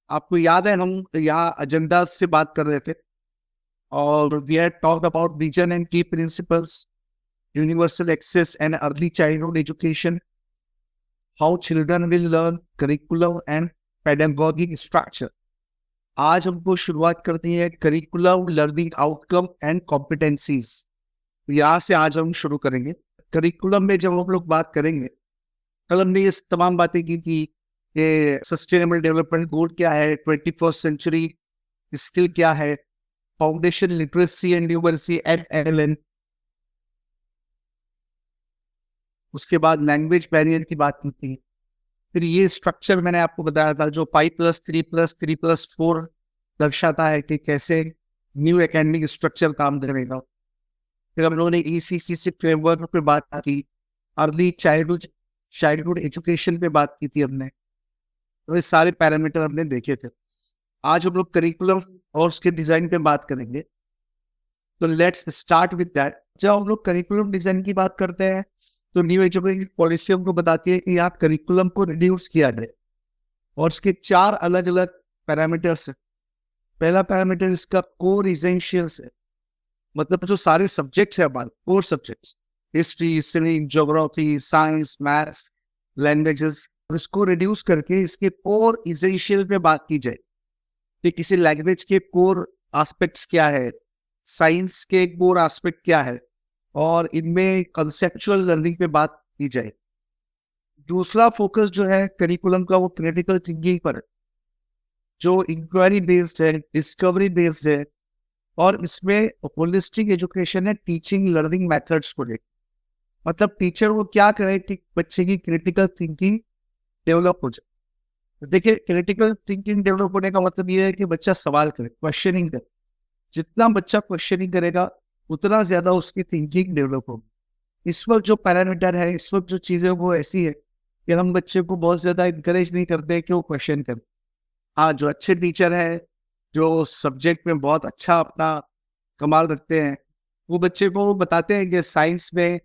आपको याद है हम यहाँ एजेंडा से बात कर रहे थे और we had talked about vision and key principles, universal access and early childhood education, how children will learn, curriculum and pedagogic structure. आज हमको शुरुआत करनी है curriculum, learning outcome and competencies. यहाँ से आज हम शुरू करेंगे। करिकुलम में जब हम लोग बात करेंगे, कल हमने ये तमाम बातें की थी। ये सस्टेनेबल डेवलपमेंट गोल क्या है, 21st सेंचुरी स्किल क्या है, foundation literacy and numeracy et al. उसके बाद लैंग्वेज बैरियर की बात की थी। फिर ये स्ट्रक्चर मैंने आपको बताया था जो 5+3+3+4 दर्शाता है कि कैसे न्यू एकेडमिक स्ट्रक्चर काम करेगा। फिर हम लोगों ने ECC फ्रेमवर्क पे बात की, अर्ली चाइल्डहुड एजुकेशन पे बात की थी हमने। तो ये सारे पैरामीटर हमने देखे थे। आज हम लोग करिकुलम और उसके डिजाइन पे बात करेंगे। तो लेट्स स्टार्ट विद दैट। जब हम लोग करिकुलम डिजाइन की बात करते हैं तो न्यू एजुकेशन पॉलिसी हमको बताती है कि आप करिकुलम को रिड्यूस किया जाए और उसके 4 अलग अलग पैरामीटर्स है। पहला पैरामीटर इसका कोर इसेंशियल्स है, मतलब जो सारे सब्जेक्ट्स है हमारे core subjects, history, civics, geography, science, maths, languages, इसको रिड्यूस करके इसके कोर इसेंशियल पे बात की जाए कि किसी लैंग्वेज के कोर एस्पेक्ट्स क्या है, साइंस के कोर एस्पेक्ट क्या है, और इनमें कंसेप्चुअल लर्निंग पे बात की जाए। दूसरा फोकस जो है करिकुलम का वो क्रिटिकल थिंकिंग पर है, जो इंक्वायरी बेस्ड है, डिस्कवरी बेस्ड है, और इसमें होलिस्टिक एजुकेशन है टीचिंग लर्निंग मेथड्स को लेकर। मतलब टीचर वो क्या करे कि बच्चे की क्रिटिकल थिंकिंग डेवलप हो जाए। तो देखिए, क्रिटिकल थिंकिंग डेवलप होने का मतलब ये है कि बच्चा सवाल करे, क्वेश्चनिंग करे। जितना बच्चा क्वेश्चनिंग करेगा उतना ज्यादा उसकी थिंकिंग डेवलप होगी। इस वक्त जो पैरामीटर है, इस वक्त जो चीजें वो ऐसी है कि हम बच्चे को बहुत ज्यादा इंकरेज नहीं करते कि वो क्वेश्चन करे। हाँ, जो अच्छे टीचर है, जो सब्जेक्ट में बहुत अच्छा अपना कमाल रखते हैं, वो बच्चे को बताते हैं कि साइंस में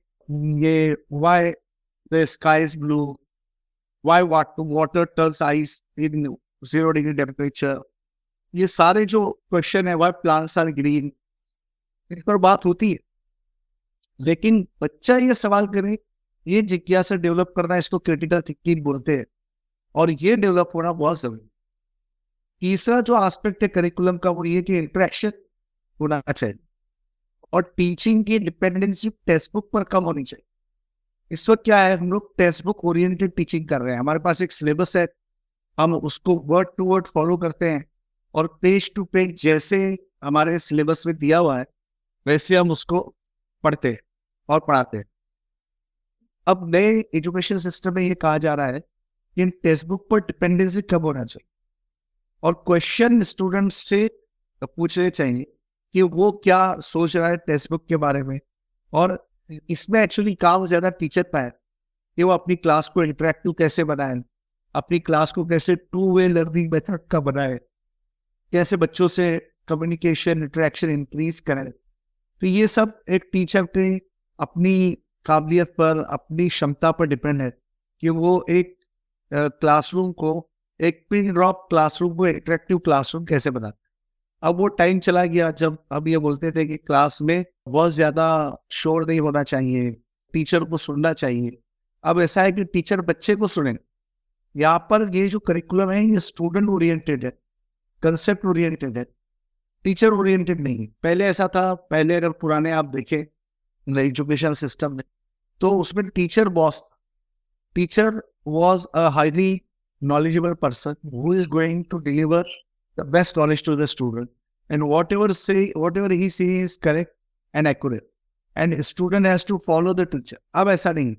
ये why the sky is blue, why water turns ice in 0 degree temperature. ये सारे जो क्वेश्चन है, व्हाई प्लांट्स आर ग्रीन, इन पर बात होती है। लेकिन बच्चा ये सवाल करे, ये जिज्ञासा डेवलप करना, इसको क्रिटिकल थिंकिंग बोलते हैं, और ये डेवलप होना बहुत जरूरी है। तीसरा जो एस्पेक्ट है करिकुलम का वो ये कि इंटरेक्शन होना चाहिए और टीचिंग की डिपेंडेंसी टेक्स्ट बुक पर कम होनी चाहिए। इस वक्त क्या है, हम लोग टेक्स्ट बुक ओरिएंटेड टीचिंग कर रहे हैं। हमारे पास एक सिलेबस है, हम उसको वर्ड टू वर्ड फॉलो करते हैं और पेज टू पेज जैसे हमारे सिलेबस में दिया हुआ है वैसे हम उसको पढ़ते हैं और पढ़ाते हैं। अब नए एजुकेशन सिस्टम में ये कहा जा रहा है कि टेक्स्ट बुक पर डिपेंडेंसी कम होना चाहिए और क्वेश्चन स्टूडेंट से पूछने चाहिए कि वो क्या सोच रहा है टेक्स्ट बुक के बारे में। और इसमें एक्चुअली काम ज्यादा टीचर का है कि वो अपनी क्लास को इंटरेक्टिव कैसे बनाए, अपनी क्लास को कैसे 2 वे लर्निंग मेथड का बनाए, कैसे बच्चों से कम्युनिकेशन इंटरेक्शन इंक्रीज करें। तो ये सब एक टीचर के अपनी काबिलियत पर, अपनी क्षमता पर डिपेंड है कि वो एक क्लासरूम को, एक पिन ड्रॉप क्लासरूम को इंटरेक्टिव क्लासरूम कैसे बनाते। अब वो टाइम चला गया जब अब ये बोलते थे कि क्लास में बहुत ज्यादा शोर नहीं होना चाहिए, टीचर को सुनना चाहिए। अब ऐसा है कि टीचर बच्चे को सुने। यहाँ पर ये जो करिकुलम है ये स्टूडेंट ओरिएंटेड है, कंसेप्ट ओरिएंटेड है, टीचर ओरिएंटेड नहीं। पहले ऐसा था, पहले अगर पुराने आप देखें एजुकेशन सिस्टम में तो उसमें teacher boss, teacher was a highly knowledgeable person who is going to deliver the best knowledge to the student, and whatever he says is correct and accurate, and student has to follow the teacher. अब ऐसा नहीं,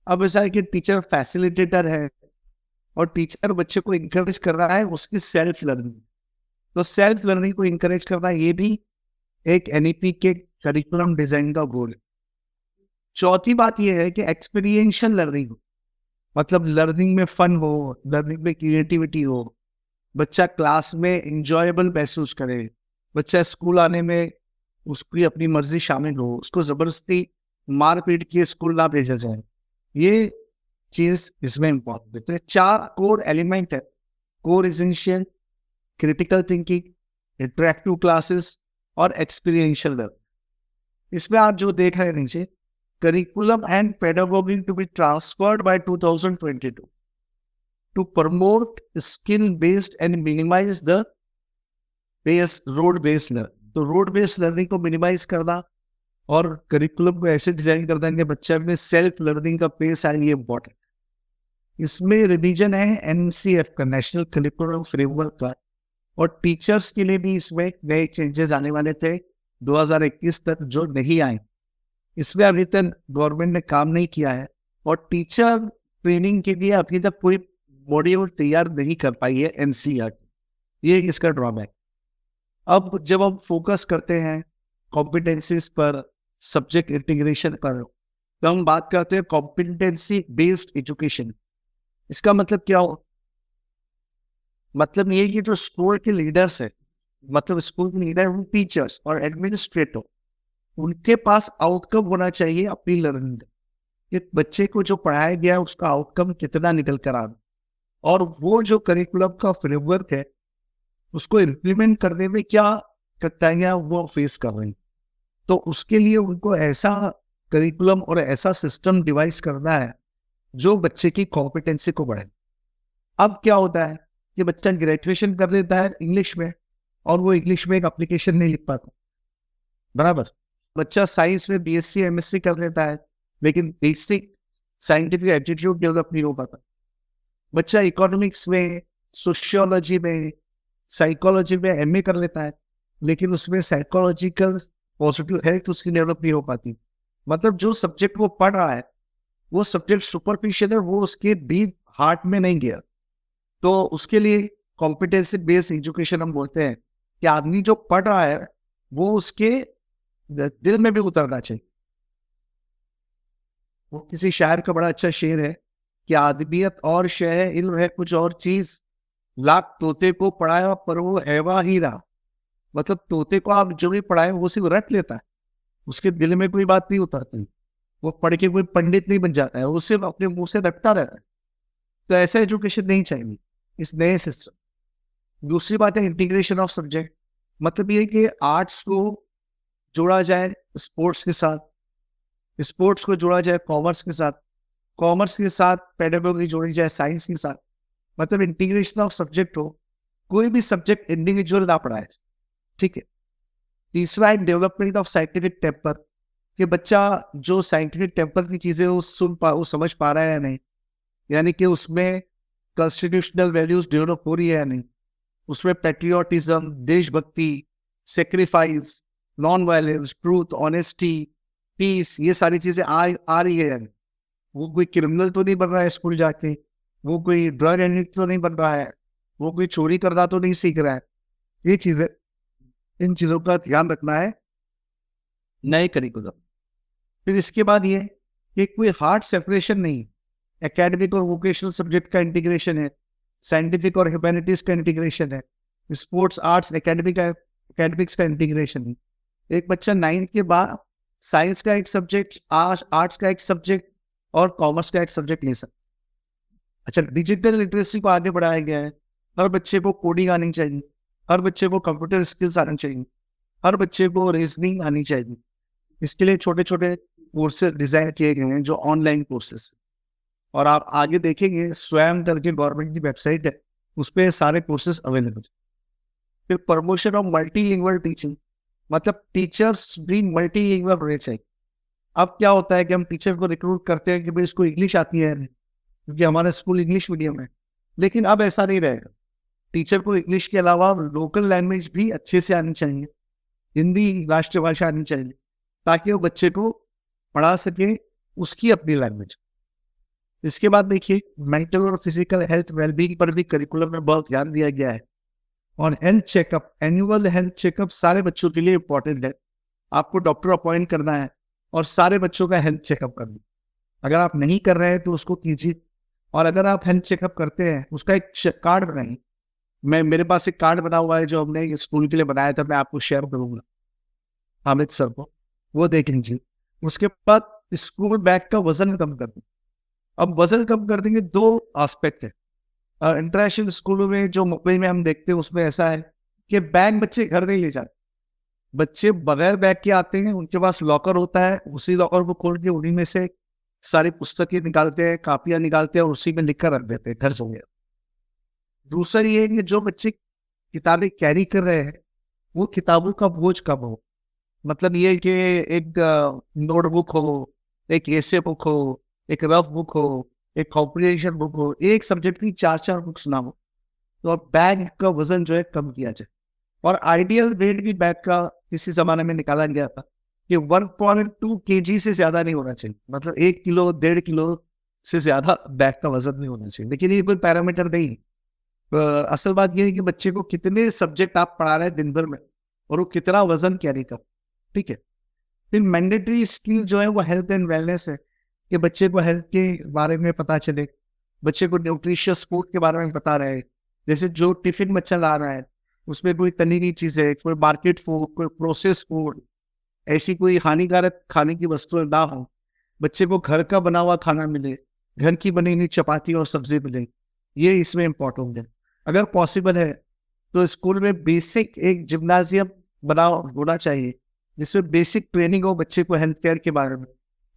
अब ऐसा है कि teacher facilitator है और teacher बच्चे को इंकरेज कर रहा है उसकी सेल्फ लर्निंग। तो सेल्फ लर्निंग को इंकरेज करना ये भी एक NEP के करिकुलम डिजाइन का गोल है। चौथी बात यह है कि एक्सपीरियंशियल लर्निंग हो, मतलब लर्निंग में फन हो, लर्निंग में क्रिएटिविटी हो, बच्चा क्लास में इंजॉयबल महसूस करे, बच्चा स्कूल आने में उसकी अपनी मर्जी शामिल हो, उसको जबरदस्ती मार पीट के स्कूल ना भेजा जाए। ये चीज इसमें इम्पोर्टेंट है। तो 4 कोर एलिमेंट है, core essential, critical thinking, interactive classes और एक्सपीरियंशियल लर्निंग। इसमें आप जो देख रहे हैं नीचे, curriculum and pedagogy to be transferred by 2022 to promote skill based and minimize the rote based learning. तो रोड बेस्ड लर्निंग को मिनिमाइज करना और करिकुलम को ऐसे डिजाइन करना है कि बच्चे में सेल्फ लर्निंग का पेस है, ये इम्पोर्टेंट। इसमें रिवीजन है एनसीएफ का, नेशनल करिकुलम फ्रेमवर्क का, और टीचर्स के लिए भी इसमें नए चेंजेस आने वाले थे 2021 तक जो नहीं आए। इसमें अभी तक गवर्नमेंट ने काम नहीं किया है और टीचर ट्रेनिंग के लिए अभी तक कोई मॉड्यूल तैयार नहीं कर पाई है एनसीईआरटी। ये इसका ड्रॉबैक। अब जब हम फोकस करते हैं कॉम्पिटेंसीज पर, सब्जेक्ट इंटीग्रेशन पर, तो हम बात करते हैं कॉम्पिटेंसी बेस्ड एजुकेशन। इसका मतलब क्या हो? मतलब ये कि जो स्कूल के लीडर्स है, मतलब स्कूल के लीडर, टीचर्स और एडमिनिस्ट्रेटर, उनके पास आउटकम होना चाहिए अपनी लर्निंग का, कि बच्चे को जो पढ़ाया गया उसका आउटकम कितना निकल कर आ रहा, और वो जो करिकुलम का फ्रेमवर्क है उसको इम्प्लीमेंट करने में क्या कठिनाइयां वो फेस कर रहे हैं। तो उसके लिए उनको ऐसा करिकुलम और ऐसा सिस्टम डिवाइस करना है जो बच्चे की कॉम्पिटेंसी को बढ़ाए। अब क्या होता है कि बच्चा ग्रेजुएशन कर लेता है इंग्लिश में और वो इंग्लिश में एक एप्लीकेशन नहीं लिख पाता, बराबर। बच्चा साइंस में बीएससी एमएससी कर लेता है लेकिन बेसिक साइंटिफिक एप्टीट्यूड डेवलप नहीं हो पाता। बच्चा इकोनॉमिक्स में, सोशियोलॉजी में, साइकोलॉजी में एमए कर लेता है लेकिन उसमें साइकोलॉजिकल पॉजिटिव हेल्थ उसकी डेवलप नहीं हो पाती। मतलब जो सब्जेक्ट वो पढ़ रहा है वो सब्जेक्ट सुपरफिशियल है, वो उसके डीप हार्ट में नहीं गया। तो उसके लिए कॉम्पिटेंसी बेस्ड एजुकेशन हम बोलते हैं कि आदमी जो पढ़ रहा है वो उसके दिल में भी उतरना चाहिए। वो किसी शायर का बड़ा अच्छा शेर है कि आदमियत और शय है, इल्म है कुछ और चीज, लाख तोते को पढ़ाया पर वो हैवा ही रहा। मतलब तोते को आप जो भी पढ़ाए वो सिर्फ रट लेता है, उसके दिल में कोई बात नहीं उतरती, वो पढ़ के कोई पंडित नहीं बन जाता है, वो सिर्फ अपने मुंह से रटता रहता है। तो ऐसा एजुकेशन नहीं चाहिए इस नए सिस्टम। दूसरी बात है इंटीग्रेशन ऑफ सब्जेक्ट। मतलब ये कि आर्ट्स को जोड़ा जाए स्पोर्ट्स के साथ, स्पोर्ट्स को जोड़ा जाए कॉमर्स के साथ, कॉमर्स के साथ पेडागोजी जोड़ी जाए साइंस के साथ। मतलब इंटीग्रेशन ऑफ सब्जेक्ट हो, कोई भी सब्जेक्ट इंडिविजुअल ना पढ़ाए, ठीक है। तीसरा है डेवलपमेंट ऑफ साइंटिफिक टेम्पर, कि बच्चा जो साइंटिफिक टेम्पर की चीजें वो समझ पा रहा है या नहीं, यानी कि उसमें कॉन्स्टिट्यूशनल वैल्यूज डेवलप हो रही है या नहीं, उसमें पैट्रियोटिज्म, देशभक्ति, sacrifice, non violence, truth, honesty, peace, ये सारी चीजें आ रही है। यानी वो कोई क्रिमिनल तो नहीं बन रहा है स्कूल जाके, वो कोई ड्रग एडिक्ट तो नहीं बन रहा है, वो कोई चोरी करना तो नहीं सीख रहा है। ये चीजें, इन चीजों का ध्यान रखना है नए करिकुलम। फिर इसके बाद ये कि कोई हार्ड सेपरेशन नहीं, एकेडमिक और वोकेशनल सब्जेक्ट का इंटीग्रेशन है, साइंटिफिक और ह्यूमैनिटीज का इंटीग्रेशन है, स्पोर्ट्स, आर्ट्स, एकेडमिक्स का इंटीग्रेशन है। एक बच्चा 9th के बाद साइंस का एक सब्जेक्ट, आर्ट्स का एक सब्जेक्ट और कॉमर्स का एक सब्जेक्ट ले सकता। अच्छा, डिजिटल लिटरेसी को आगे बढ़ाया गया है। हर बच्चे को कोडिंग आनी चाहिए, हर बच्चे को कंप्यूटर स्किल्स आनी चाहिए, हर बच्चे को रीजनिंग आनी चाहिए। इसके लिए छोटे छोटे कोर्सेज डिजाइन किए गए हैं जो ऑनलाइन कोर्सेज, और आप आगे देखेंगे स्वयं करके गवर्नमेंट की वेबसाइट है, उस पर सारे कोर्सेज अवेलेबल। फिर प्रमोशन ऑफ मल्टीलिंगुअल टीचिंग, मतलब टीचर्स भी मल्टीलिंगुअल होने चाहिए। अब क्या होता है कि हम टीचर को रिक्रूट करते हैं कि भाई इसको इंग्लिश आती है क्योंकि हमारा स्कूल इंग्लिश मीडियम है, लेकिन अब ऐसा नहीं रहेगा। टीचर को इंग्लिश के अलावा लोकल लैंग्वेज भी अच्छे से आनी चाहिए, हिंदी राष्ट्रभाषा आनी चाहिए, ताकि वो बच्चे को पढ़ा सके उसकी अपनी लैंग्वेज। इसके बाद देखिए मेंटल और फिजिकल हेल्थ वेलबींग पर भी करिकुलम में बहुत ध्यान दिया गया है। और health checkup, annual health checkup सारे बच्चों के लिए इंपॉर्टेंट है। आपको डॉक्टर अपॉइंट करना है और सारे बच्चों का हेल्थ चेकअप करना। अगर आप नहीं कर रहे हैं तो उसको कीजिए, और अगर आप हेल्थ चेकअप करते हैं उसका एक कार्ड बनाइए। मेरे पास एक कार्ड बना हुआ है जो हमने स्कूल के लिए बनाया था, मैं आपको शेयर करूंगा हामिद सर को, वो देख लीजिए। उसके बाद स्कूल बैग का वजन कम कर दें। अब वजन कम कर देंगे, दो एस्पेक्ट है। इंटरनेशनल स्कूलों में जो मुंबई में हम देखते हैं उसमें ऐसा है कि बैग बच्चे घर नहीं ले जाते, बच्चे बगैर बैग के आते हैं, उनके पास लॉकर होता है, उसी लॉकर को खोल के उन्हीं में से सारी पुस्तकें निकालते हैं, कापियां निकालते हैं और उसी में लिख कर रख देते हैं, घर से गया। दूसरा ये है कि जो बच्चे किताबें कैरी कर रहे हैं वो किताबों का बोझ कम हो। मतलब ये कि एक नोटबुक हो, एक एसे बुक हो, एक रफ बुक हो, एक कॉम्प्रिहेंशन बुक हो, एक सब्जेक्ट की 4-4 बुक्स ना हो, तो अब बैग का वजन जो है कम किया जाए। और आइडियल वेट भी बैग का किसी जमाने में निकाला गया था कि 1.2 केजी से ज्यादा नहीं होना चाहिए, मतलब 1 किलो 1.5 किलो से ज्यादा बैग का वजन नहीं होना चाहिए। लेकिन ये कोई पैरामीटर नहीं है। असल बात यह है कि बच्चे को कितने सब्जेक्ट आप पढ़ा रहे हैं दिन भर में और वो कितना वजन कैरी कर, ठीक है। फिर मैंडेटरी स्किल जो है वो हेल्थ एंड वेलनेस है कि बच्चे को हेल्थ के बारे में पता चले, बच्चे को न्यूट्रिशियस फूड के बारे में पता रहे। जैसे जो टिफिन बच्चा ला रहा है उसमें कोई तली हुई चीजें, कोई मार्केट फूड, कोई प्रोसेस फूड, ऐसी कोई हानिकारक खाने की वस्तुएं ना हो, बच्चे को घर का बना हुआ खाना मिले, घर की बनी हुई चपाती और सब्जी मिले, ये इसमें इम्पोर्टेंट है। अगर पॉसिबल है तो स्कूल में बेसिक एक जिम्नाजियम बना होना चाहिए जिसमें बेसिक ट्रेनिंग हो बच्चे को हेल्थ केयर के बारे में।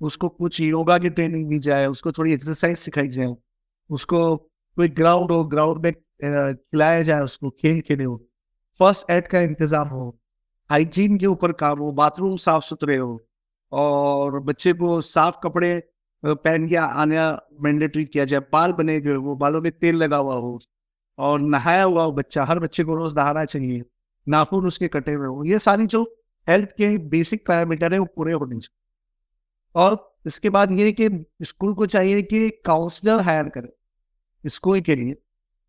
उसको कुछ योगा की ट्रेनिंग दी जाए, उसको थोड़ी एक्सरसाइज सिखाई जाए, उसको कोई ग्राउंड हो, ग्राउंड में खिलाया जाए, उसको खेल खेले हो, फर्स्ट एड का इंतजाम हो, हाइजीन के ऊपर काम हो, बाथरूम साफ सुथरे हो, और बच्चे को साफ कपड़े पहन के आना मैंडेटरी किया जाए, बाल बने हुए हो, बालों में तेल लगा हुआ हो और नहाया हुआ हो बच्चा, हर बच्चे को रोज नहाना चाहिए, नाखून उसके कटे हुए हो। ये सारी जो हेल्थ के बेसिक पैरामीटर है वो पूरे होने चाहिए। और इसके बाद ये कि स्कूल को चाहिए कि काउंसलर हायर करे स्कूल के लिए,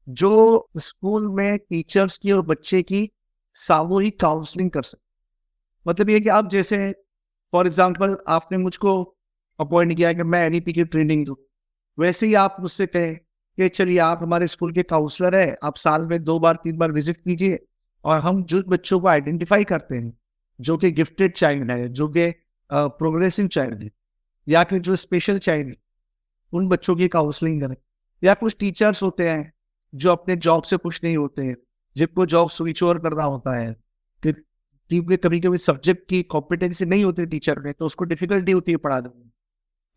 जो स्कूल में टीचर्स की और बच्चे की सामूहिक काउंसलिंग कर सके। मतलब ये कि आप जैसे फॉर एग्जांपल आपने मुझको अपॉइंट किया कि मैं एनईपी की ट्रेनिंग दूं, वैसे ही आप मुझसे कहें कि चलिए आप हमारे स्कूल के काउंसलर हैं, आप साल में 2 बार 3 बार विजिट कीजिए और हम जो बच्चों को आइडेंटिफाई करते हैं जो कि गिफ्टेड चाइल्ड है, जो कि प्रोग्रेसिव चाइल्ड है, या फिर जो स्पेशल चाइल्ड है, उन बच्चों की काउंसलिंग करें। या कुछ टीचर्स होते हैं जो अपने जॉब से खुश नहीं होते हैं, जिनको जॉब स्विच ओवर करना होता है, क्योंकि कभी कभी सब्जेक्ट की कॉम्पिटेंसी नहीं होती टीचर में, तो उसको डिफिकल्टी होती है पढ़ाने में।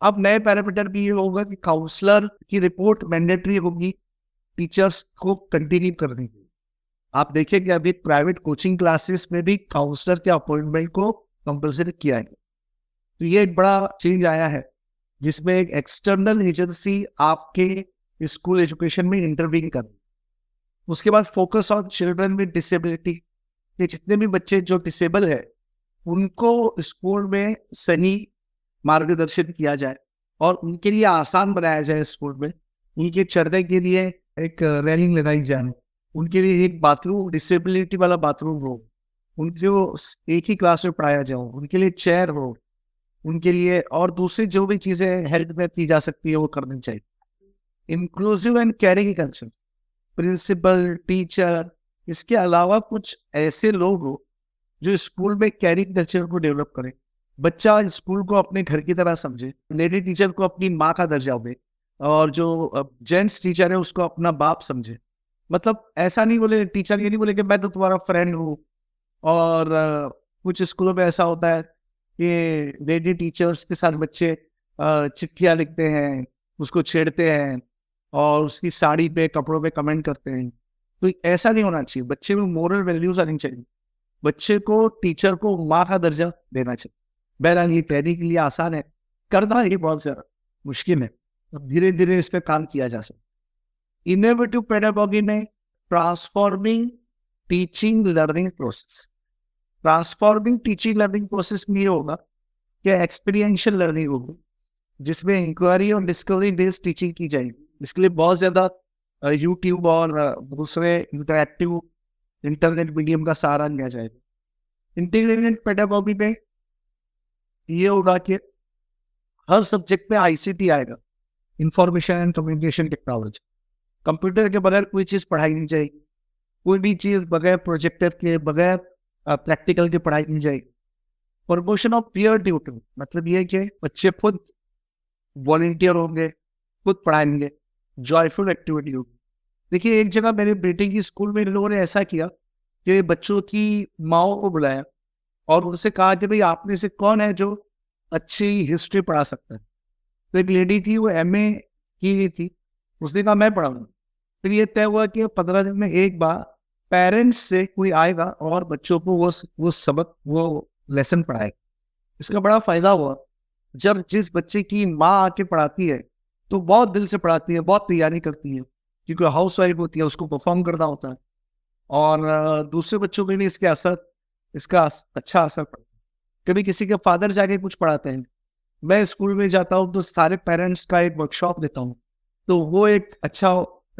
अब नए पैरामीटर भी ये होगा कि काउंसलर की रिपोर्ट मैंडेटरी होगी टीचर्स को कंटिन्यू करने की। आप देखिए कि अभी प्राइवेट कोचिंग क्लासेस में भी काउंसलर के अपॉइंटमेंट को कंपल्सरी किया है। तो ये एक बड़ा चेंज आया है जिसमें एक एक्सटर्नल एजेंसी आपके स्कूल एजुकेशन में इंटरवीन कर। उसके बाद focus on children with disability, ये जितने भी बच्चे जो डिसेबल है उनको स्कूल में सही मार्गदर्शन किया जाए और उनके लिए आसान बनाया जाए। स्कूल में उनके चढ़ने के लिए एक रेलिंग लगाई जाए, उनके लिए एक बाथरूम डिसेबिलिटी वाला बाथरूम हो, उनको एक ही क्लास में पढ़ाया जाए, उनके लिए चेयर हो, उनके लिए और दूसरी जो भी चीजें हेल्थ में की जा सकती है वो करनी चाहिए। Inclusive and caring culture, principal, teacher, इसके अलावा कुछ ऐसे लोग हो जो स्कूल में कैरिंग कल्चर को डेवलप करें। बच्चा स्कूल को अपने घर की तरह समझे, लेडी टीचर को अपनी माँ का दर्जा दे और जो जेंट्स टीचर है उसको अपना बाप समझे। मतलब ऐसा नहीं बोले, टीचर ये नहीं बोले कि मैं तो तुम्हारा फ्रेंड हूँ। और कुछ स्कूलों में ऐसा होता है कि लेडी टीचर्स के साथ बच्चे चिट्ठियाँ लिखते हैं, उसको छेड़ते हैं और उसकी साड़ी पे, कपड़ों पे कमेंट करते हैं। तो ऐसा नहीं होना चाहिए। बच्चे में मोरल वैल्यूज आनी चाहिए। बच्चे को, टीचर को माँ का दर्जा देना चाहिए। बहरहाल ये कहने के लिए आसान है, करना ये बहुत ज्यादा मुश्किल है। अब धीरे धीरे इस पर काम किया जा सकता है। इनोवेटिव पेडागॉजी में transforming teaching learning process, transforming teaching learning process में ये होगा कि एक्सपीरियंशियल लर्निंग होगी जिसमें इंक्वायरी और डिस्कवरी बेस्ड टीचिंग की जाएगी। इसके लिए बहुत ज्यादा यूट्यूब और दूसरे इंटरैक्टिव इंटरनेट मीडियम का सहारा लिया जाएगा। इंटीग्रेटेड पेडागॉजी में ये होगा कि हर सब्जेक्ट में आईसीटी आएगा, information and communication technology. Computer के बगैर कोई चीज पढ़ाई नहीं जाएगी, कोई भी चीज बगैर प्रोजेक्टर के, बगैर प्रैक्टिकल के पढ़ाई नहीं जाएगी। प्रमोशन ऑफ पीयर ट्यूटरिंग, मतलब ये कि बच्चे खुद वॉलंटियर होंगे, खुद पढ़ाएंगे, जॉयफुल एक्टिविटी होगी। देखिए, एक जगह मेरे बेटे की स्कूल में इन लोगों ने ऐसा किया कि बच्चों की माँओं को बुलाया और उनसे कहा कि भाई आप में से कौन है जो अच्छी हिस्ट्री पढ़ा सकता है। तो एक लेडी थी, वो एमए की हुई थी, उसने कहा मैं पढ़ाऊंगा। फिर ये तय हुआ कि 15 दिन में एक बार पेरेंट्स से कोई आएगा और बच्चों को वो सबक, वो लेसन पढ़ाएगा। इसका बड़ा फायदा हुआ। जब जिस बच्चे की माँ आके पढ़ाती है तो बहुत दिल से पढ़ाती है, बहुत तैयारी करती है, क्योंकि हाउस वाइफ होती है, उसको परफॉर्म करना होता है। और दूसरे बच्चों पे भी अच्छा असर पड़ता है। कभी किसी के फादर जाके कुछ पढ़ाते हैं, मैं स्कूल में जाता हूँ तो सारे पेरेंट्स का एक वर्कशॉप देता हूँ, तो वो एक अच्छा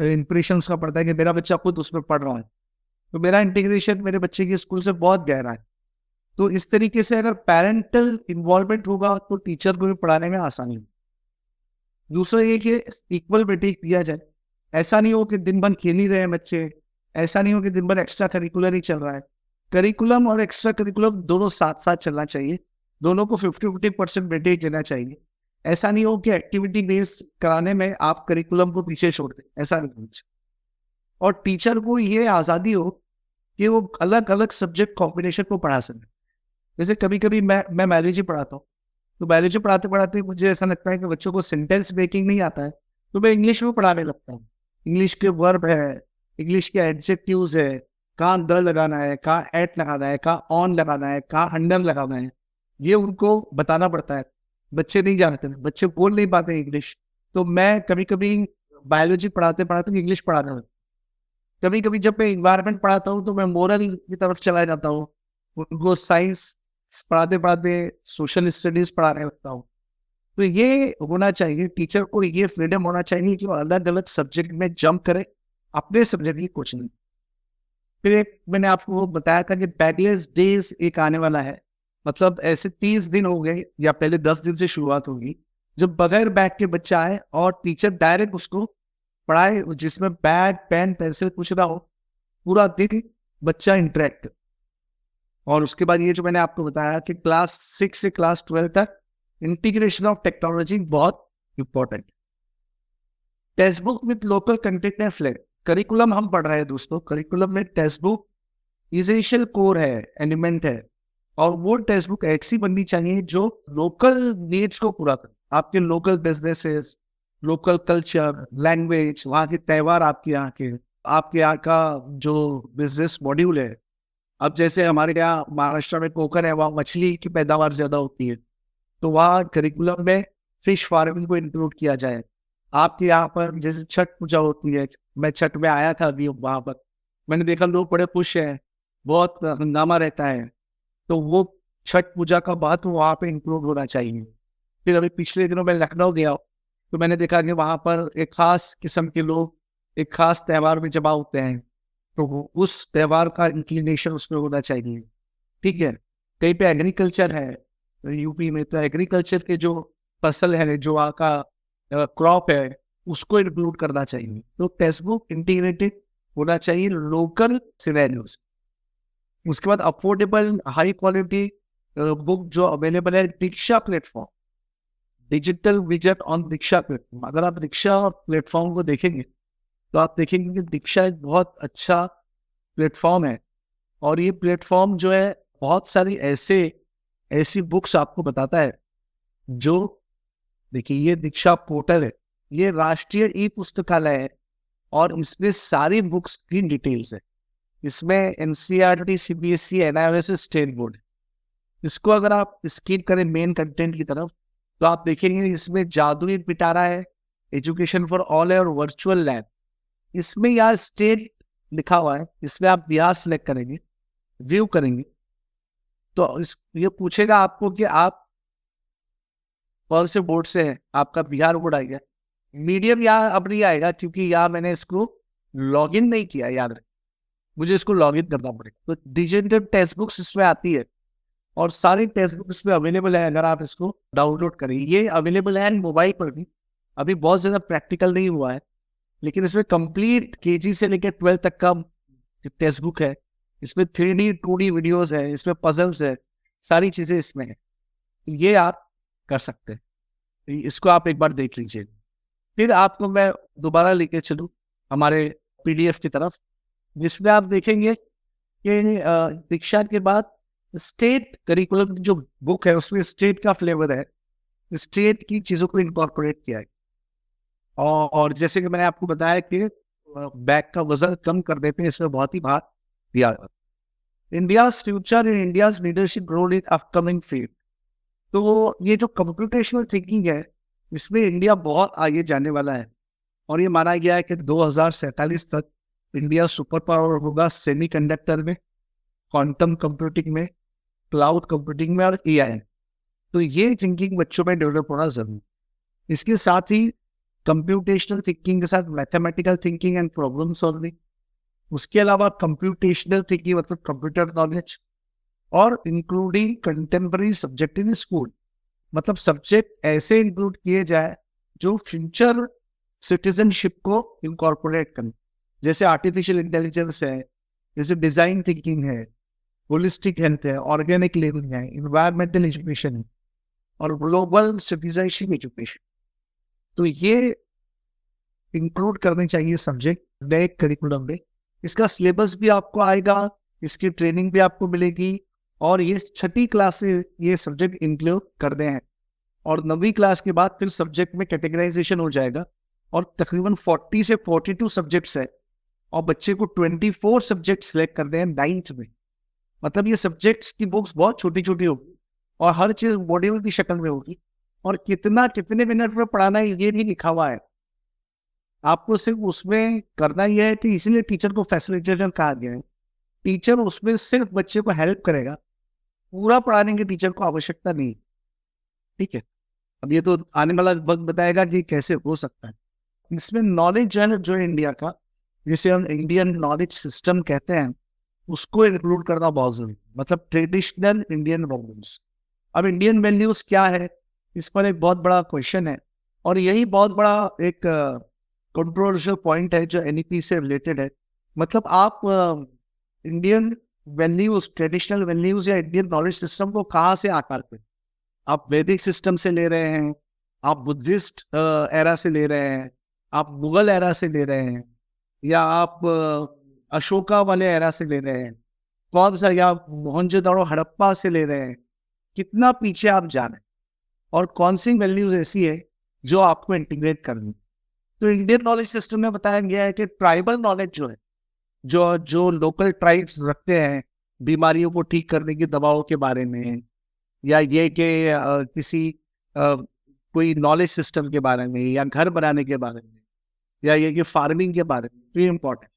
इंप्रेशन उसका पड़ता है कि मेरा बच्चा खुद उसमें पढ़ रहा है। तो मेरा इंटीग्रेशन मेरे बच्चे के स्कूल से बहुत गहरा है। तो इस तरीके से अगर पेरेंटल इन्वॉल्वमेंट होगा तो टीचर को भी पढ़ाने में आसानी होगी। दूसरा ये कि इक्वल वेटेज दिया जाए। ऐसा नहीं हो कि दिन भर खेल ही रहे हैं बच्चे, ऐसा नहीं हो कि दिन भर एक्स्ट्रा करिकुलर ही चल रहा है। करिकुलम और एक्स्ट्रा करिकुलम दोनों साथ-साथ चलना चाहिए। दोनों को 50-50% वेटेज देना चाहिए। ऐसा नहीं हो कि एक्टिविटी बेस्ड कराने में आप करिकुलम को पीछे छोड़ दें, ऐसा नहीं होना चाहिए। और टीचर को ये आज़ादी हो कि वो अलग-अलग सब्जेक्ट कॉम्बिनेशन को पढ़ा सके। जैसे कभी-कभी मैं बायोलॉजी पढ़ाता हूँ, तो बायोलॉजी पढ़ाते-पढ़ाते मुझे ऐसा लगता है कि बच्चों को सेंटेंस मेकिंग नहीं आता है, तो मैं इंग्लिश में पढ़ाने लगता हूँ। इंग्लिश के वर्ब है, इंग्लिश के एडजेक्टिव्स है, कहाँ द लगाना है, कहाँ एट लगाना है, कहाँ ऑन लगाना है, कहाँ अंडर लगाना है, ये उनको बताना पड़ता है। बच्चे नहीं जानते, बच्चे बोल नहीं पाते इंग्लिश। तो मैं कभी-कभी बायोलॉजी पढ़ाते-पढ़ाते इंग्लिश पढ़ाने लगता हूँ। कभी-कभी जब मैं एनवायरनमेंट पढ़ाता हूँ, तो मैं मोरल की तरफ चला जाता हूँ। उनको साइंस पढ़ाते-पढ़ाते सोशल स्टडीज़ पढ़ाने लगता हूँ। तो ये होना चाहिए, टीचर को ये फ्रीडम होना चाहिए कि वो अलग-अलग सब्जेक्ट में जंप करे, अपने सब्जेक्ट की कोचिंग लें। फिर एक मैंने आपको बताया था कि बैकलेस डेज़ एक आने वाला है। मतलब ऐसे 30 दिन हो गए या पहले 10 दिन से शुरुआत होगी, जब बगैर बैग के बच्चा आए और टीचर डायरेक्ट उसको पढ़ाए, जिसमें बैग, पेन, पेंसिल कुछ ना हो, पूरा दिन बच्चा इंटरैक्ट। और उसके बाद ये जो मैंने आपको बताया कि क्लास 6 से क्लास 12 तक इंटीग्रेशन ऑफ टेक्नोलॉजी बहुत important. Text book with local content and flavour. Curriculum हम पढ़ रहे हैं दोस्तों, करिकुलम में टेक्स्ट बुक इसेंशियल कोर है, एलिमेंट है। और वो टेक्स्ट बुक ऐसी बननी चाहिए जो लोकल नीड्स को पूरा करे। आपके local businesses, local culture, language, वहाँ के त्यौहार, आपके यहाँ का जो बिजनेस मॉड्यूल है। अब जैसे हमारे यहाँ महाराष्ट्र में कोकण है, वहाँ मछली की पैदावार ज्यादा होती है, तो वहाँ करिकुलम में फिश फार्मिंग को इंक्लूड किया जाए। आपके यहाँ पर जैसे छठ पूजा होती है, मैं छठ में आया था अभी वहाँ पर, मैंने देखा लोग बड़े खुश हैं, बहुत हंगामा रहता है। तो वो छठ पूजा का महत्व वहाँ पे इंक्लूड होना चाहिए। फिर अभी पिछले दिनों मैं लखनऊ गया, तो मैंने देखा कि वहाँ पर एक खास किस्म के लोग एक खास त्योहार में जमा होते हैं, तो उस त्योहार का इंक्लिनेशन उसमें होना चाहिए। ठीक है। कहीं पे एग्रीकल्चर है, तो यूपी में तो एग्रीकल्चर के जो फसल है, जो वहाँ का क्रॉप है, उसको इंक्लूड करना चाहिए। तो टेक्स्ट बुक इंटीग्रेटेड होना चाहिए लोकल सिनेरियोस। उसके बाद अफोर्डेबल हाई क्वालिटी बुक जो अवेलेबल है Diksha platform, digital vision on Diksha platform. अगर आप दीक्षा प्लेटफॉर्म को देखेंगे तो आप देखेंगे कि दीक्षा एक बहुत अच्छा प्लेटफॉर्म है। और ये प्लेटफॉर्म जो है बहुत सारी ऐसी बुक्स आपको बताता है जो, देखिए ये दीक्षा पोर्टल है, ये राष्ट्रीय ई पुस्तकालय है और इसमें सारी बुक्स की डिटेल्स है। इसमें NCERT, CBSE, NIOS, state board. इसको अगर आप स्किप करें मेन कंटेंट की तरफ, तो आप देखेंगे इसमें जादुई पिटारा है, एजुकेशन फॉर ऑल है और वर्चुअल लैब। इसमें यहाँ स्टेट लिखा हुआ है, इसमें आप बिहार सिलेक्ट करेंगे, व्यू करेंगे, तो ये पूछेगा आपको कि आप कौन से बोर्ड से हैं, आपका बिहार बोर्ड आएगा। मीडियम यहाँ अब नहीं आएगा क्योंकि यहाँ मैंने इसको लॉगिन नहीं किया, याद रहे मुझे इसको लॉगिन करना पड़ेगा। तो डिजिटल टेक्स्ट बुक्स इसमें आती है और सारी टेक्स्ट बुक इसमें अवेलेबल है, अगर आप इसको डाउनलोड करें। ये अवेलेबल है मोबाइल पर भी, अभी बहुत ज़्यादा प्रैक्टिकल नहीं हुआ है, लेकिन इसमें कंप्लीट केजी से लेकर 12 तक का टेक्स्ट बुक है। इसमें 3D 2D वीडियोस है, इसमें पजल्स है, सारी चीज़ें इसमें है। ये आप कर सकते हैं, इसको आप एक बार देख लीजिए। फिर आपको मैं दोबारा लेके चलूँ हमारे PDF की तरफ, जिसमें आप देखेंगे कि दीक्षा के बाद स्टेट करिकुलम की जो बुक है उसमें स्टेट का फ्लेवर है, स्टेट की चीजों को इनकॉर्पोरेट किया है। और जैसे कि मैंने आपको बताया कि बैग का वजन कम कर देते हैं, इसमें बहुत ही भार दिया जाता है। India's future and India's leadership role in upcoming field. तो ये जो कंप्यूटेशनल थिंकिंग है, इसमें इंडिया बहुत आगे जाने वाला है, और ये माना गया है कि 2047 तक इंडिया सुपर पावर होगा सेमीकंडक्टर में, क्वांटम कंप्यूटिंग में, क्लाउड कंप्यूटिंग में और AI। तो ये थिंकिंग बच्चों में डेवलप होना जरूरी। इसके साथ ही कंप्यूटेशनल थिंकिंग के साथ mathematical thinking and problem solving, उसके अलावा कंप्यूटेशनल थिंकिंग मतलब कंप्यूटर नॉलेज, और including contemporary subject in school, मतलब सब्जेक्ट ऐसे इंक्लूड किए जाए जो फ्यूचर सिटीजनशिप को इनकॉर्पोरेट करें, जैसे आर्टिफिशियल इंटेलिजेंस है, जैसे डिजाइन थिंकिंग है, होलिस्टिक हेल्थ है, ऑर्गेनिक लिविंग है, इन्वायरमेंटल एजुकेशन है, और ग्लोबल सिटीजनशिप एजुकेशन। तो ये इंक्लूड करने चाहिए सब्जेक्ट नए करिकुलम में। इसका सिलेबस भी आपको आएगा, इसकी ट्रेनिंग भी आपको मिलेगी, और ये 6ठी क्लास से ये सब्जेक्ट इंक्लूड कर दे हैं, और 9वीं क्लास के बाद फिर सब्जेक्ट में कैटेगराइजेशन हो जाएगा, और तकरीबन 40 से 42 सब्जेक्ट्स है, और बच्चे को 24 सब्जेक्ट सिलेक्ट कर दे हैं 9th में। मतलब ये सब्जेक्ट्स की बुक्स बहुत छोटी छोटी होगी, और हर चीज मॉड्यूल की शक्ल में होगी, और कितने मिनट में पढ़ाना है ये भी लिखा हुआ है। आपको सिर्फ उसमें करना ही है कि इसीलिए टीचर को फैसिलिटेटर कहा गया है। टीचर उसमें सिर्फ बच्चे को हेल्प करेगा, पूरा पढ़ाने की टीचर को आवश्यकता नहीं। ठीक है, अब ये तो आने वाला वक्त बताएगा कि कैसे हो सकता है। इसमें नॉलेज जो है ना, जो इंडिया का, जिसे हम इंडियन नॉलेज सिस्टम कहते हैं, उसको इंक्लूड करना बहुत जरूरी, मतलब ट्रेडिशनल इंडियन वैल्यूज। अब इंडियन वैल्यूज क्या है, इस पर एक बहुत बड़ा क्वेश्चन है, और यही बहुत बड़ा एक कंट्रोवर्शियल पॉइंट है जो NEP से रिलेटेड है। मतलब आप इंडियन वैल्यूज, ट्रेडिशनल वैल्यूज या इंडियन नॉलेज सिस्टम को कहाँ से आकार पे, आप वैदिक सिस्टम से ले रहे हैं, आप बुद्धिस्ट एरा से ले रहे हैं, आप मुगल एरा से ले रहे हैं, या आप अशोका वाले एरा से ले रहे हैं, कौन सा, या मोहनजोदड़ो हड़प्पा से ले रहे हैं, कितना पीछे आप जा रहे हैं, और कौन सी वैल्यूज ऐसी है जो आपको इंटीग्रेट करनी। तो इंडियन नॉलेज सिस्टम में बताया गया है कि ट्राइबल नॉलेज जो है, जो लोकल ट्राइब्स रखते हैं बीमारियों को ठीक करने की दवाओं के बारे में, या ये कि किसी कोई नॉलेज सिस्टम के बारे में, या घर बनाने के बारे में, या ये कि फार्मिंग के बारे में, तो इम्पोर्टेंट।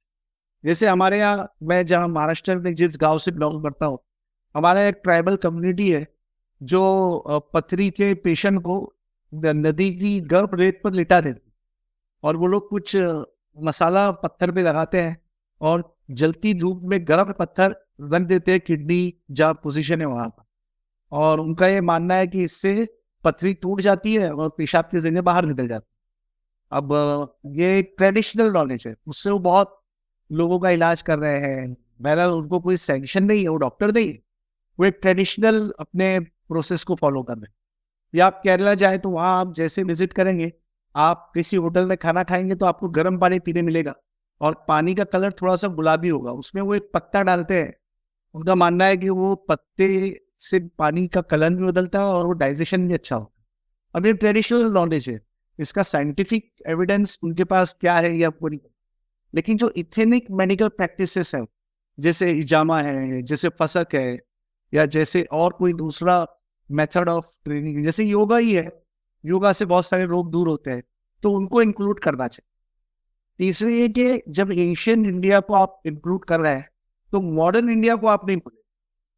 जैसे हमारे यहाँ, मैं जहाँ महाराष्ट्र में जिस गांव से बिलोंग करता हूँ, हमारा एक ट्राइबल कम्युनिटी है जो पथरी के पेशेंट को नदी की गर्भ रेत पर लिटा देती, और वो लोग कुछ मसाला पत्थर पे लगाते हैं, और जलती धूप में गर्म पत्थर रख देते हैं किडनी जहाँ पोजीशन है वहां पर, और उनका ये मानना है कि इससे पथरी टूट जाती है और पेशाब के जरिए बाहर निकल जाती है। अब ये ट्रेडिशनल नॉलेज है, उससे वो बहुत लोगों का इलाज कर रहे हैं। बहरहाल उनको कोई सैंक्शन नहीं है, वो डॉक्टर नहीं है, वो एक ट्रेडिशनल अपने प्रोसेस को फॉलो कर रहे हैं। या आप केरला जाए तो वहाँ आप जैसे विजिट करेंगे, आप किसी होटल में खाना खाएंगे तो आपको गर्म पानी पीने मिलेगा, और पानी का कलर थोड़ा सा गुलाबी होगा, उसमें वो एक पत्ता डालते हैं। उनका मानना है कि वो पत्ते से पानी का कलर भी बदलता है और वो डाइजेशन भी अच्छा होता है। अब ये ट्रेडिशनल नॉलेज है, इसका साइंटिफिक एविडेंस उनके पास क्या है ये आपको नहीं पता। लेकिन जो इथेनिक मेडिकल प्रैक्टिसेस है, जैसे हिजामा है, जैसे फसक है, या जैसे और कोई दूसरा मेथड ऑफ ट्रेनिंग, जैसे योगा ही है, योगा से बहुत सारे रोग दूर होते हैं, तो उनको इंक्लूड करना चाहिए। तीसरी ये कि जब एशियन इंडिया को आप इंक्लूड कर रहे हैं तो मॉडर्न इंडिया को आप नहीं भूलें,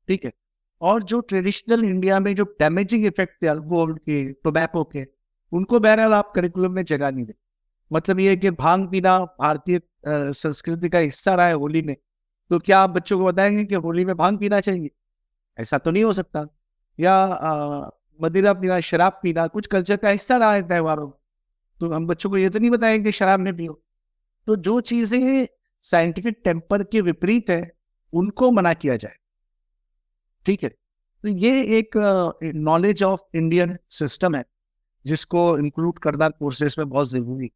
ठीक है। और जो ट्रेडिशनल इंडिया में जो डैमेजिंग इफेक्ट थे अल्कोहल के, टोबैको के, उनको बहरहाल आप करिकुलम में जगह नहीं दें। मतलब ये कि भांग पीना भारतीय संस्कृति का हिस्सा रहा है होली में, तो क्या आप बच्चों को बताएंगे कि होली में भांग पीना चाहिए? ऐसा तो नहीं हो सकता। या मदिरा पीना, शराब पीना कुछ कल्चर का हिस्सा रहा है त्योहारों में, तो हम बच्चों को ये तो नहीं बताएंगे कि शराब में पियो। तो जो चीजें साइंटिफिक टेम्पर के विपरीत है उनको मना किया जाए, ठीक है। तो ये एक नॉलेज ऑफ इंडियन सिस्टम है जिसको इंक्लूड करना कोर्सेज में बहुत जरूरी है।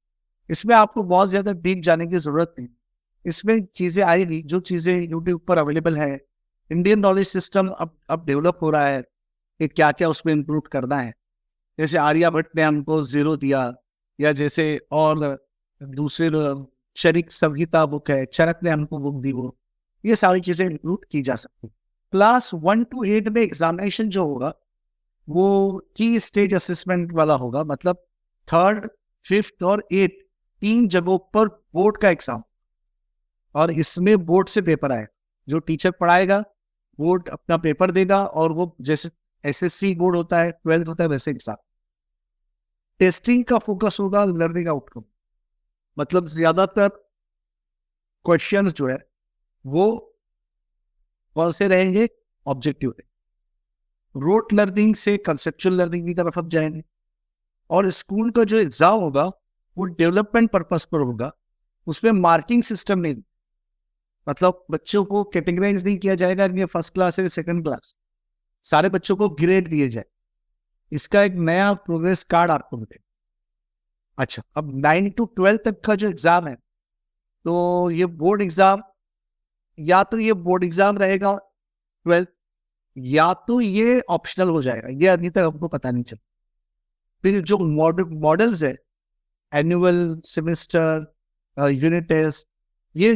इसमें आपको बहुत ज्यादा डीप जाने की जरूरत नहीं, इसमें चीजें आएगी जो चीजें यूट्यूब पर अवेलेबल है। इंडियन नॉलेज सिस्टम अब डेवलप हो रहा है कि क्या क्या उसमें इंक्लूड करना है। जैसे आर्यभट्ट ने हमको जीरो दिया, या जैसे और दूसरे चरिक संहिता बुक है, चरक ने हमको बुक दी, वो ये सारी चीजें इंक्लूड की जा सकती। क्लास 1 to 8 में एग्जामिनेशन जो होगा वो की स्टेज असेसमेंट वाला होगा, मतलब 3rd, 5th और 8 3 जगहों पर बोर्ड का एग्जाम, और इसमें बोर्ड से पेपर आए, जो टीचर पढ़ाएगा बोर्ड अपना पेपर देगा, और वो जैसे एसएससी बोर्ड होता है, 12th होता है, वैसे एग्जाम। टेस्टिंग का फोकस होगा लर्निंग आउटकम, मतलब ज्यादातर क्वेश्चंस जो है वो कौन से रहेंगे, ऑब्जेक्टिव। रोट लर्निंग से कंसेप्चुअल लर्निंग की तरफ हम जाएंगे। और स्कूल का जो एग्जाम होगा वो डेवलपमेंट पर्पस पर होगा, उसमें मार्किंग सिस्टम नहीं, मतलब बच्चों को कैटेगराइज नहीं किया जाएगा कि फर्स्ट क्लास है सेकंड क्लास, सारे बच्चों को ग्रेड दिए जाए। इसका एक नया प्रोग्रेस कार्ड आपको मिलेगा। अच्छा, अब 9 to 12 तक का जो एग्जाम है, तो ये बोर्ड एग्जाम, या तो ये बोर्ड एग्जाम रहेगा 12th, या तो ये ऑप्शनल हो जाएगा, ये अभी तक हमको पता नहीं चला। फिर जो मॉडल्स है, एनुअल, सेमेस्टर, यूनिट टेस्ट, ये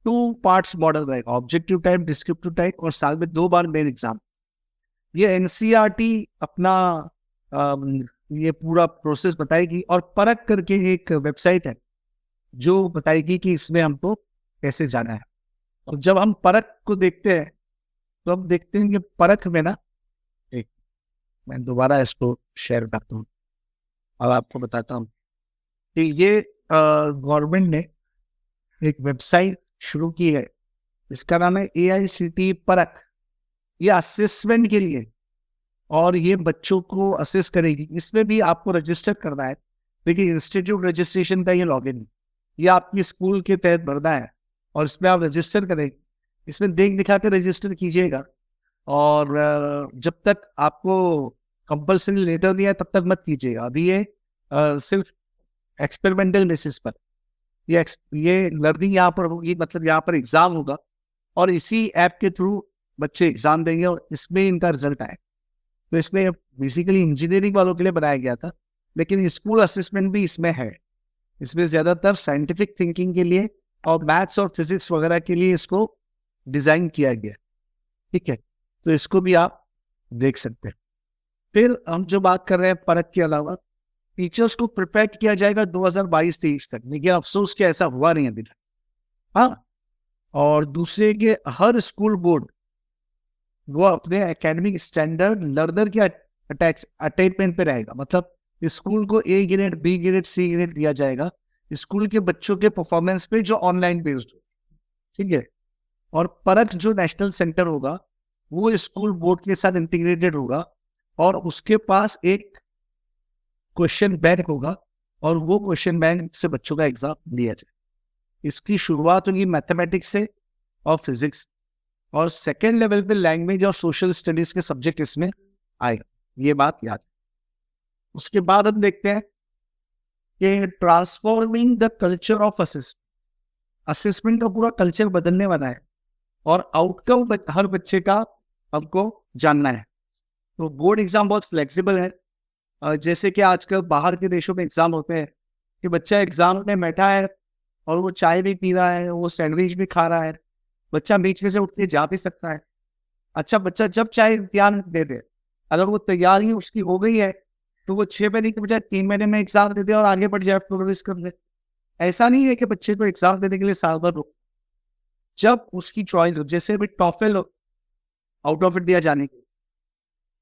2 parts मॉडल रहेगा, ऑब्जेक्टिव टाइप, डिस्क्रिप्टिव टाइप, और साल में 2 बार मेन एग्जाम। ये एनसीईआरटी अपना ये पूरा प्रोसेस बताएगी, और परख करके एक वेबसाइट है जो बताएगी कि इसमें हमको कैसे जाना है। और जब हम परख को देखते हैं तो हम देखते हैं कि परख में ना, एक मैं दोबारा इसको शेयर करता हूँ और आपको बताता हूँ कि ये गवर्नमेंट ने एक वेबसाइट शुरू की है, इसका नाम है AICTE परख। ये असेसमेंट के लिए, और ये बच्चों को असेस करेगी। इसमें भी आपको रजिस्टर करना है। देखिए, इंस्टीट्यूट रजिस्ट्रेशन का ये लॉगिन, ये आपकी स्कूल के तहत भरना है, और इसमें आप रजिस्टर करेंगे। इसमें देख दिखा के रजिस्टर कीजिएगा, और जब तक आपको कंपल्सरी लेटर दिया है तब तक मत कीजिएगा। अभी ये सिर्फ एक्सपेरिमेंटल बेसिस पर ये लर्निंग यहाँ पर होगी, मतलब यहाँ पर एग्जाम होगा, और इसी ऐप के थ्रू बच्चे एग्जाम देंगे और इसमें इनका रिजल्ट आए। तो इसमें बेसिकली इंजीनियरिंग वालों के लिए बनाया गया था, लेकिन स्कूल असेसमेंट भी इसमें है। इसमें ज्यादातर साइंटिफिक थिंकिंग के लिए और मैथ्स और फिजिक्स वगैरह के लिए इसको डिजाइन किया गया। ठीक है, तो इसको भी आप देख सकते हैं। फिर हम जो बात कर रहे हैं परख के अलावा, टीचर्स को प्रिपेयर किया जाएगा 2022-23 तक, लेकिन अफसोस कि ऐसा हुआ नहीं अभी तक। हाँ, और दूसरे के हर स्कूल बोर्ड वो अपने एकेडमिक स्टैंडर्ड लर्नर के अटेनमेंट पे रहेगा, मतलब स्कूल को A grade, B grade, C grade दिया जाएगा स्कूल के बच्चों के परफॉर्मेंस पे जो ऑनलाइन बेस्ड हो। ठीक है, और परख जो नेशनल सेंटर होगा वो स्कूल बोर्ड के साथ इंटीग्रेटेड होगा, और उसके पास एक क्वेश्चन बैंक होगा, और वो क्वेश्चन बैंक से बच्चों का एग्जाम लिया जाए। इसकी शुरुआत होगी मैथमेटिक्स से और फिजिक्स, और सेकेंड लेवल पे लैंग्वेज और सोशल स्टडीज के सब्जेक्ट इसमें आएगा, ये बात याद है। उसके बाद हम देखते हैं कि transforming the culture of assessment का पूरा कल्चर बदलने वाला है, और आउटकम हर बच्चे का हमको जानना है। तो बोर्ड एग्जाम बहुत फ्लेक्सिबल है, जैसे कि आजकल बाहर के देशों में एग्जाम होते हैं कि बच्चा एग्जाम में बैठा है और वो चाय भी पी रहा है, वो सैंडविच भी खा रहा है, बच्चा बीच में से उठ के जा भी सकता है। अच्छा, बच्चा जब चाहे इम्तिहान दे दे, अगर वो तैयारी उसकी हो गई है तो वो 6 महीने के बजाय 3 महीने में एग्जाम दे दे और आगे बढ़ जाए, प्रोग्रेस कर ले। ऐसा नहीं है कि बच्चे को एग्जाम देने के लिए साल भर रुक, जब उसकी चॉइस हो, जैसे अभी टॉफल आउट ऑफ इंडिया जाने की,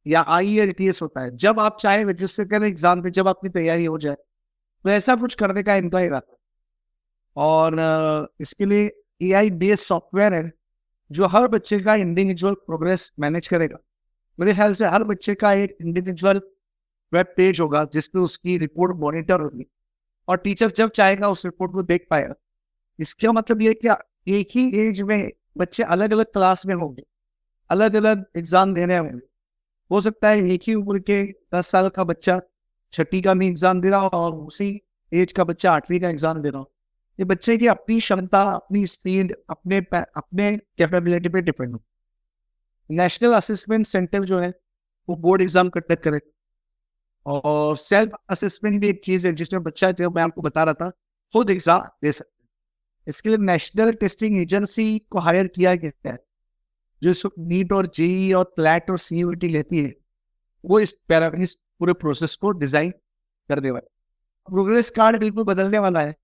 या IELTS होता है, जब आप चाहे रजिस्टर करें एग्जाम पे, जब आपकी तैयारी हो जाए, तो ऐसा कुछ करने का इनका इरादा है। और इसके लिए AI बेस्ड सॉफ्टवेयर है जो हर बच्चे का इंडिविजुअल प्रोग्रेस मैनेज करेगा। मेरे ख्याल से हर बच्चे का एक इंडिविजुअल वेब पेज होगा जिसपे उसकी रिपोर्ट मॉनिटर होगी, और टीचर जब चाहेगा उस रिपोर्ट को देख पाएगा। इसका मतलब ये क्या, एक ही एज में बच्चे अलग अलग क्लास में होंगे, अलग अलग एग्जाम देने होंगे। हो सकता है एक ही उम्र के 10 साल का बच्चा 6ठी का भी एग्जाम दे रहा हो, और उसी एज का बच्चा 8वीं का एग्जाम दे रहा हो। ये बच्चे की अपनी क्षमता, अपनी स्पीड, अपने कैपेबिलिटी पे डिपेंड हो। नेशनल असेसमेंट सेंटर जो है वो बोर्ड एग्जाम कंडक्ट करे, और सेल्फ असेसमेंट भी एक चीज है जिसमें बच्चा, जो मैं आपको बता रहा था, खुद एग्जाम दे सकता है। इसके लिए नेशनल टेस्टिंग एजेंसी को हायर किया गया है, जो इसको नीट और जेई और क्लैट और सीयूईटी लेती है, वो इस पूरे प्रोसेस को डिजाइन कर दे वाला। प्रोग्रेस कार्ड बिल्कुल बदलने वाला है,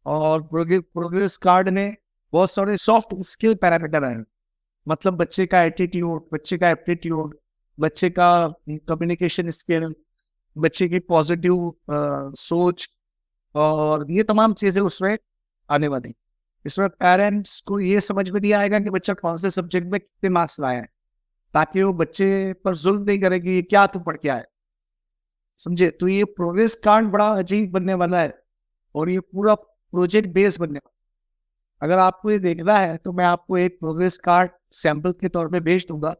और प्रोग्रेस कार्ड में बहुत सारे सॉफ्ट स्किल पैरामीटर आए, मतलब बच्चे का एटीट्यूड, बच्चे का एप्टीट्यूड, बच्चे का कम्युनिकेशन स्किल, बच्चे की पॉजिटिव सोच, और ये तमाम चीजें उसमें आने वाली। इसमें पेरेंट्स को ये समझ में नहीं आएगा कि बच्चा कौन से सब्जेक्ट में कितने मार्क्स लाया है, ताकि वो बच्चे पर जुल्म नहीं करे कि ये क्या तू पढ़ के आए, समझे। तो ये प्रोग्रेस कार्ड बड़ा अजीब बनने वाला है, और ये पूरा प्रोजेक्ट बेस बनने वाला है। अगर आपको ये देखना है तो मैं आपको एक प्रोग्रेस कार्ड सैंपल के तौर पे भेज दूंगा,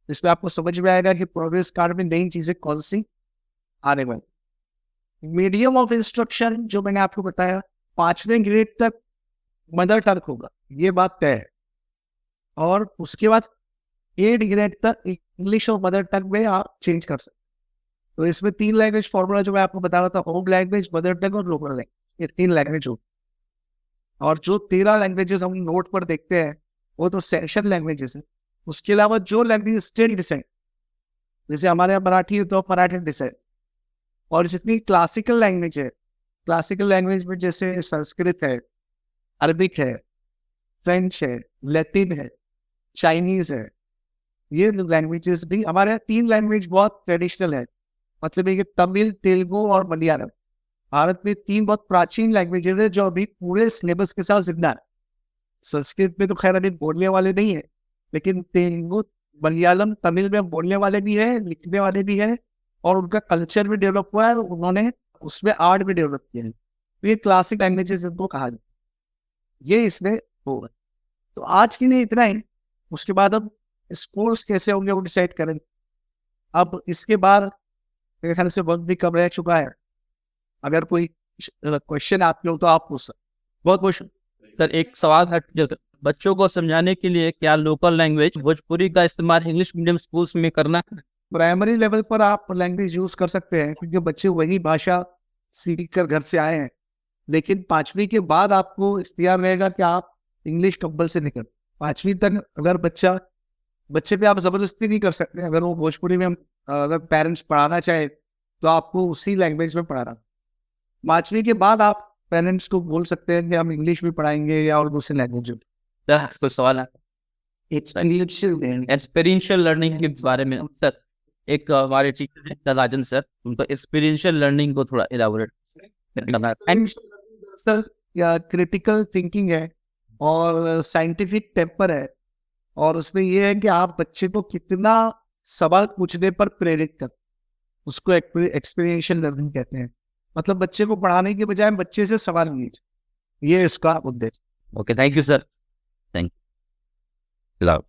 जिसमें आपको समझ में आएगा कि प्रोग्रेस कार्ड में नई चीजें कौन सी आने वाली। मीडियम ऑफ इंस्ट्रक्शन जो मैंने आपको बताया, 5वें ग्रेड तक मदर टंग होगा, ये बात तय है। और उसके बाद 8 ग्रेड तक इंग्लिश और मदर टंग में आप चेंज कर सकते। तो इसमें 3 लैंग्वेज फॉर्मूला जो मैं आपको बता रहा था, होम लैंग्वेज, मदर टंग और लोकल लैंग्वेज, ये 3 लैंग्वेज हो। और जो 13 लैंग्वेजेस हम नोट पर देखते हैं वो तो सेशन लैंग्वेजेस है। उसके अलावा जो लैंग्वेज स्टेट डिसाइड, जैसे हमारे यहाँ मराठी है तो मराठी डिसाइड, और जितनी क्लासिकल लैंग्वेज है, क्लासिकल लैंग्वेज में जैसे संस्कृत है, अरबिक है, फ्रेंच है, लैटिन है, चाइनीज है, ये लैंग्वेजेस भी हमारे यहाँ 3 लैंग्वेज बहुत ट्रेडिशनल है। मतलब ये कि तमिल, तेलुगु और मलयालम, भारत में 3 बहुत प्राचीन लैंग्वेजेस है जो अभी पूरे सिलेबस के साथ जिंदा है। संस्कृत में तो खैर अभी बोलने वाले नहीं है, लेकिन तेलुगु, मलयालम, तमिल में बोलने वाले भी है, लिखने वाले भी है, और उनका कल्चर भी डेवलप हुआ है, और उन्होंने उसमें आर्ट भी डेवलप किया है। तो ये क्लासिक लैंग्वेजेस इनको कहा जाता है, ये इसमें होगा। तो आज के लिए इतना ही। उसके बाद अब स्कूल्स कैसे होंगे वो डिसाइड करेंगे। अब इसके बाद मेरे ख्याल से वक्त भी कम रह चुका है, अगर कोई क्वेश्चन आपके हो तो आप पूछ सकते। बहुत बहुत सर एक सवाल है, बच्चों को समझाने के लिए क्या लोकल लैंग्वेज भोजपुरी का इस्तेमाल इंग्लिश मीडियम स्कूल्स में करना? प्राइमरी लेवल पर आप लैंग्वेज यूज कर सकते हैं, क्योंकि बच्चे वही भाषा सीख कर घर से आए हैं। लेकिन 5वीं के बाद आपको इख्तियार रहेगा कि आप इंग्लिश कंपलसरी कर। 5वीं तक अगर बच्चे पे आप जबरदस्ती नहीं कर सकते। अगर वो भोजपुरी में अगर पेरेंट्स पढ़ाना चाहे तो आपको उसी लैंग्वेज में पढ़ाना। 5वीं के बाद आप पेरेंट्स को बोल सकते हैं कि हम इंग्लिश भी पढ़ाएंगे या और दूसरी लैंग्वेज में। कोई सवाल है? एक्सपीरियंशियल लर्निंग के बारे में सर, एक हमारे टीचर हैं राजन सर, उनको एक्सपीरियंशियल लर्निंग को थोड़ा इलाबोरेट करना है। सर या क्रिटिकल थिंकिंग है और साइंटिफिक टेम्पर है, और उसमें यह है कि आप बच्चे को कितना सवाल पूछने पर प्रेरित कर, उसको एक्सपीरियंशियल लर्निंग कहते हैं। मतलब बच्चे को पढ़ाने के बजाय बच्चे से सवाल लीजिए, ये इसका उद्देश्य। Okay, thank you sir, thank you.